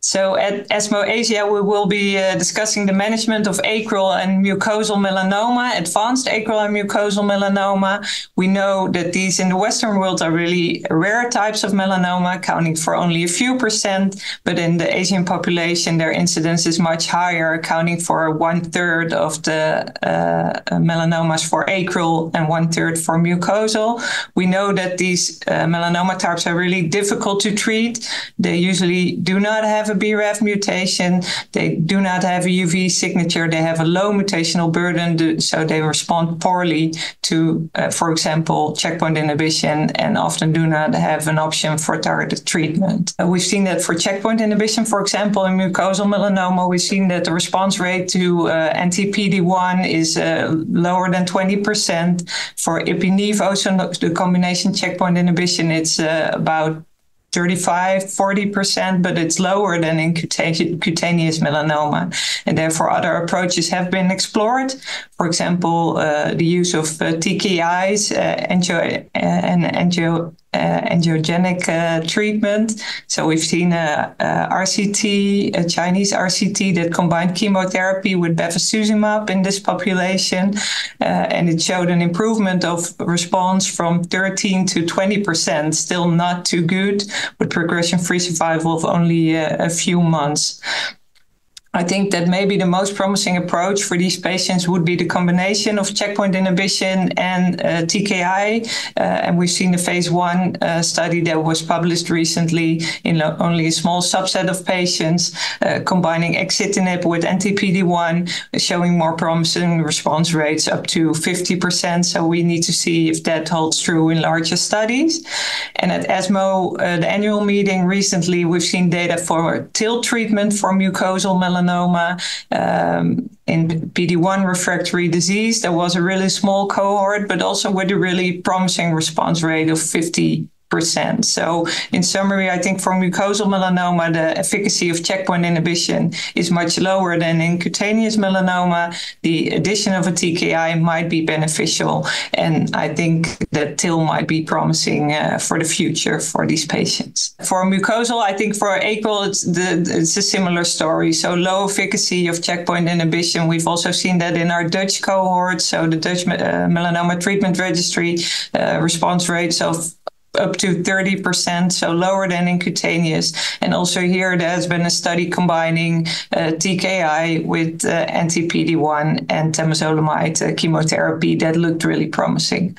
So at ESMO Asia, we will be discussing the management of acral and mucosal melanoma, advanced acral and mucosal melanoma. We know that these in the Western world are really rare types of melanoma, accounting for only a few percent, but in the Asian population, their incidence is much higher, accounting for 1/3 of the melanomas for acral and 1/3 for mucosal. We know that these melanoma types are really difficult to treat. They usually do not have a BRAF mutation. They do not have a UV signature. They have a low mutational burden, so they respond poorly to, for example, checkpoint inhibition, and often do not have an option for targeted treatment. We've seen that for checkpoint inhibition, for example, in mucosal melanoma, we've seen that the response rate to anti-PD-1 is lower than 20%. For ipi-nivo, so the combination checkpoint inhibition, it's about 35-40%, but it's lower than in cutaneous melanoma. And therefore, other approaches have been explored. For example, the use of TKIs, angiogenic treatment. So we've seen a RCT, a Chinese RCT that combined chemotherapy with bevacizumab in this population, and it showed an improvement of response from 13 to 20%, still not too good, with progression-free survival of only a few months. I think that maybe the most promising approach for these patients would be the combination of checkpoint inhibition and TKI. And we've seen the phase 1 study that was published recently in only a small subset of patients, combining axitinib with anti-PD-1, showing more promising response rates up to 50%. So we need to see if that holds true in larger studies. And at ESMO, the annual meeting recently, we've seen data for TIL treatment for mucosal melanoma. In PD-1 refractory disease. There was a really small cohort, but also with a really promising response rate of 50%. So in summary, I think for mucosal melanoma, the efficacy of checkpoint inhibition is much lower than in cutaneous melanoma. The addition of a TKI might be beneficial, and I think that TIL might be promising for the future for these patients. For mucosal, I think for acral, it's a similar story. So low efficacy of checkpoint inhibition. We've also seen that in our Dutch cohort. So the Dutch melanoma treatment registry response rates of up to 30%, so lower than in cutaneous. And also here, there has been a study combining TKI with anti-PD-1 and temozolomide chemotherapy that looked really promising.